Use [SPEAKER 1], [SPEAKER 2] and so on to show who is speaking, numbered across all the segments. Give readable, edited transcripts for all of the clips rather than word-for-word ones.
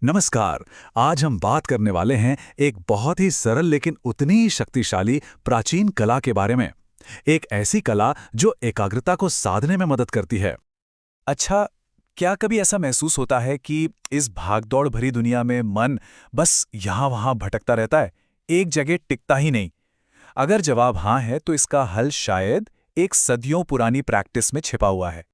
[SPEAKER 1] नमस्कार। आज हम बात करने वाले हैं एक बहुत ही सरल लेकिन उतनी ही शक्तिशाली प्राचीन कला के बारे में। एक ऐसी कला जो एकाग्रता को साधने में मदद करती है।
[SPEAKER 2] अच्छा, क्या कभी ऐसा महसूस होता है कि इस भागदौड़ भरी दुनिया में मन बस यहाँ-वहाँ भटकता रहता है, एक जगह टिकता ही नहीं? अगर जवाब हाँ है, तो इसका हल शायद एक सदियों पुरानी प्रैक्टिस में छिपा हुआ है।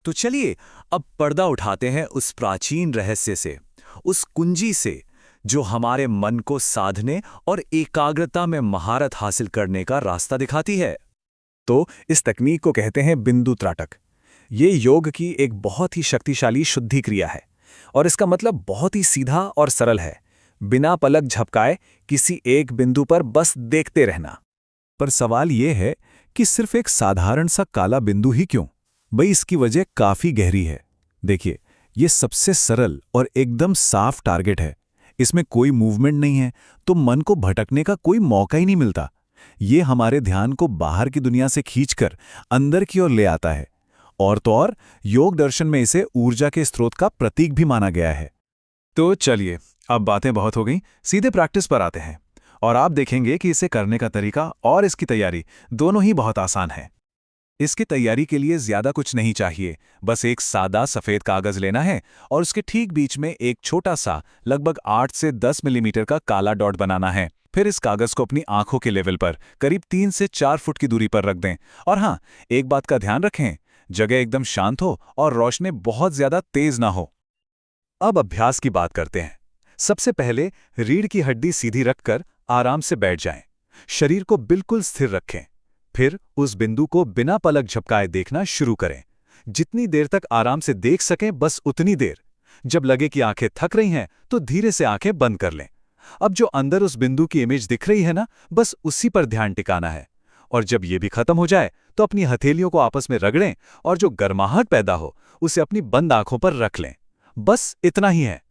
[SPEAKER 3] तो चलिए अब पर्दा उठाते हैं उस प्राचीन रहस्य से, उस कुंजी से जो हमारे मन को साधने और एकाग्रता में महारत हासिल करने का रास्ता दिखाती है।
[SPEAKER 2] तो इस तकनीक को कहते हैं बिंदु त्राटक। ये योग की एक बहुत ही शक्तिशाली शुद्धि क्रिया है और इसका मतलब बहुत ही सीधा और सरल है। बिना पलक झपकाए किसी एक बिंदु पर बस देखते रहना। पर सवाल ये है कि सिर्फ एक साधारण सा काला बिंदु ही क्यों? भाई, इसकी वजह काफी गहरी है। देखिए, ये सबसे सरल और एकदम साफ टारगेट है। इसमें कोई मूवमेंट नहीं है, तो मन को भटकने का कोई मौका ही नहीं मिलता। ये हमारे ध्यान को बाहर की दुनिया से खींचकर अंदर की ओर ले आता है। और तो और, योग दर्शन में इसे ऊर्जा के स्रोत का प्रतीक भी माना गया है।
[SPEAKER 1] तो चलिए, अब बातें बहुत हो गईं, सीधे प्रैक्टिस पर आते हैं। और आप देखेंगे कि इसे करने का तरीका और इसकी तैयारी दोनों ही बहुत आसान है। इसकी तैयारी के लिए ज्यादा कुछ नहीं चाहिए, बस एक सादा सफेद कागज लेना है और उसके ठीक बीच में एक छोटा सा लगभग 8 से 10 मिलीमीटर का काला डॉट बनाना है। फिर इस कागज को अपनी आंखों के लेवल पर करीब 3 से 4 फुट की दूरी पर रख दें। और हाँ, एक बात का ध्यान रखें, जगह एकदम शांत हो और रोशनी बहुत ज्यादा तेज ना हो। अब अभ्यास की बात करते हैं। सबसे पहले रीढ़ की हड्डी सीधी रखकर आराम से बैठ जाएं। शरीर को बिल्कुल स्थिर रखें। फिर उस बिंदु को बिना पलक झपकाए देखना शुरू करें। जितनी देर तक आराम से देख सकें, बस उतनी देर। जब लगे कि आंखें थक रही हैं, तो धीरे से आंखें बंद कर लें। अब जो अंदर उस बिंदु की इमेज दिख रही है ना, बस उसी पर ध्यान टिकाना है। और जब ये भी खत्म हो जाए, तो अपनी हथेलियों को आपस में रगड़ें और जो गर्माहट पैदा हो, उसे अपनी बंद आंखों पर रख लें। बस इतना ही है।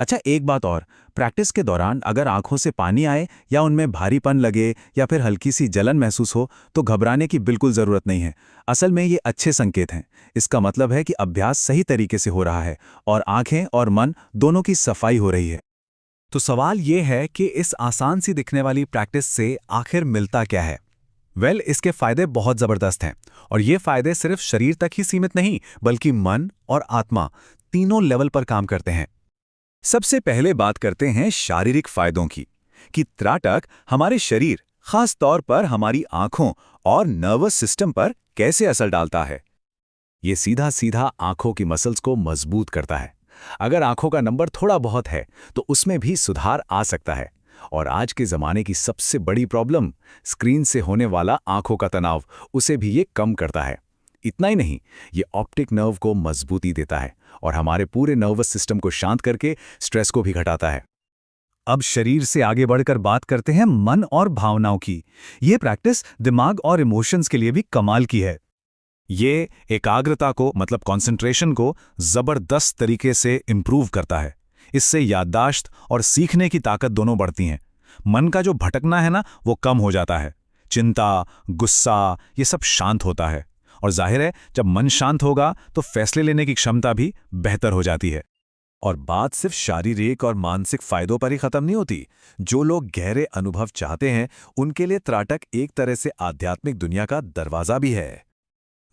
[SPEAKER 2] अच्छा, एक बात और, प्रैक्टिस के दौरान अगर आंखों से पानी आए या उनमें भारीपन लगे या फिर हल्की सी जलन महसूस हो, तो घबराने की बिल्कुल जरूरत नहीं है। असल में ये अच्छे संकेत हैं। इसका मतलब है कि अभ्यास सही तरीके से हो रहा है और आंखें और मन दोनों की सफाई हो रही है। तो सवाल ये है कि इस आसान सी दिखने वाली प्रैक्टिस से आखिर मिलता क्या है? इसके फायदे बहुत जबरदस्त हैं और ये फायदे सिर्फ शरीर तक ही सीमित नहीं, बल्कि मन और आत्मा तीनों लेवल पर काम करते हैं। सबसे पहले बात करते हैं शारीरिक फायदों की, कि त्राटक हमारे शरीर, खास तौर पर हमारी आंखों और नर्वस सिस्टम पर कैसे असर डालता है। ये सीधा सीधा आंखों की मसल्स को मजबूत करता है। अगर आंखों का नंबर थोड़ा बहुत है, तो उसमें भी सुधार आ सकता है। और आज के जमाने की सबसे बड़ी प्रॉब्लम, स्क्रीन से होने वाला आंखों का तनाव, उसे भी ये कम करता है। इतना ही नहीं, ये ऑप्टिक नर्व को मजबूती देता है और हमारे पूरे नर्वस सिस्टम को शांत करके स्ट्रेस को भी घटाता है। अब शरीर से आगे बढ़कर बात करते हैं मन और भावनाओं की। ये प्रैक्टिस दिमाग और इमोशंस के लिए भी कमाल की है। ये एकाग्रता को, मतलब कंसंट्रेशन को, जबरदस्त तरीके से इंप्रूव करता है। इससे याददाश्त और सीखने की ताकत दोनों बढ़ती हैं। मन का जो भटकना है ना, वो कम हो जाता है। चिंता, गुस्सा, ये सब शांत होता है। और जाहिर है, जब मन शांत होगा तो फैसले लेने की क्षमता भी बेहतर हो जाती है। और बात सिर्फ शारीरिक और मानसिक फायदों पर ही खत्म नहीं होती। जो लोग गहरे अनुभव चाहते हैं, उनके लिए त्राटक एक तरह से आध्यात्मिक दुनिया का दरवाजा भी है।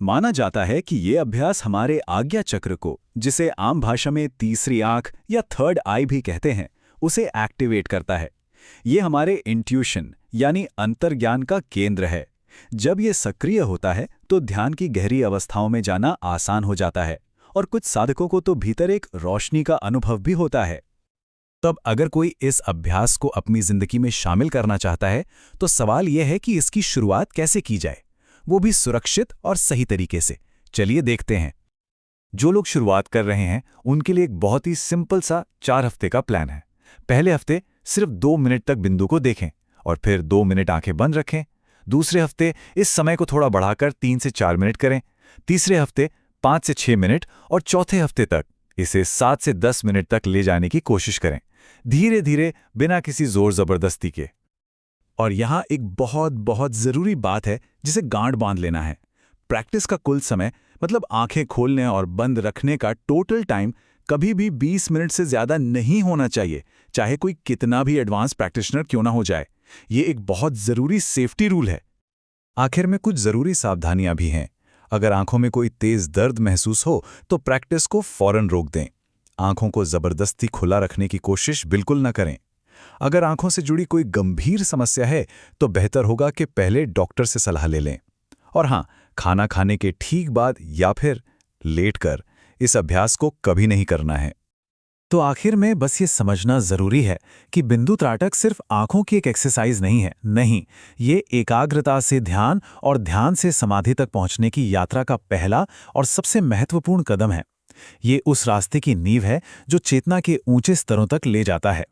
[SPEAKER 2] माना जाता है कि ये अभ्यास हमारे आज्ञा चक्र को, जिसे आम भाषा में तीसरी आंख या थर्ड आई भी कहते हैं, उसे एक्टिवेट करता है। ये हमारे इंट्यूशन यानी अंतर्ज्ञान का केंद्र है। जब ये सक्रिय होता है, तो ध्यान की गहरी अवस्थाओं में जाना आसान हो जाता है और कुछ साधकों को तो भीतर एक रोशनी का अनुभव भी होता है। तब अगर कोई इस अभ्यास को अपनी जिंदगी में शामिल करना चाहता है, तो सवाल यह है कि इसकी शुरुआत कैसे की जाए, वो भी सुरक्षित और सही तरीके से। चलिए देखते हैं। जो लोग शुरुआत कर रहे हैं, उनके लिए एक बहुत ही सिंपल सा 4 हफ्ते का प्लान है। पहले हफ्ते सिर्फ 2 मिनट तक बिंदु को देखें और फिर 2 मिनट आंखें बंद रखें। दूसरे हफ्ते इस समय को थोड़ा बढ़ाकर 3 से 4 मिनट करें। तीसरे हफ्ते 5 से 6 मिनट और चौथे हफ्ते तक इसे 7 से 10 मिनट तक ले जाने की कोशिश करें, धीरे धीरे, बिना किसी जोर जबरदस्ती के। और यहाँ एक बहुत बहुत जरूरी बात है जिसे गांठ बांध लेना है। प्रैक्टिस का कुल समय, मतलब आंखें खोलने और बंद रखने का टोटल टाइम कभी भी 20 मिनट से ज़्यादा नहीं होना चाहिए, चाहे कोई कितना भी एडवांस प्रैक्टिशनर क्यों ना हो जाए। ये एक बहुत ज़रूरी सेफ्टी रूल है।
[SPEAKER 1] आखिर में कुछ ज़रूरी सावधानियां भी हैं। अगर आंखों में कोई तेज दर्द महसूस हो तो प्रैक्टिस को फौरन रोक दें। आंखों को ज़बरदस्ती खुला रखने की कोशिश बिल्कुल न करें। अगर आंखों से जुड़ी कोई गंभीर समस्या है तो बेहतर होगा कि पहले डॉक्टर से सलाह ले लें। और हाँ, खाना खाने के ठीक बाद या फिर लेटकर इस अभ्यास को कभी नहीं करना है।
[SPEAKER 2] तो आखिर में बस ये समझना ज़रूरी है कि बिंदु त्राटक सिर्फ आंखों की एक एक्सरसाइज नहीं है। नहीं, ये एकाग्रता से ध्यान और ध्यान से समाधि तक पहुंचने की यात्रा का पहला और सबसे महत्वपूर्ण कदम है। ये उस रास्ते की नींव है जो चेतना के ऊंचे स्तरों तक ले जाता है।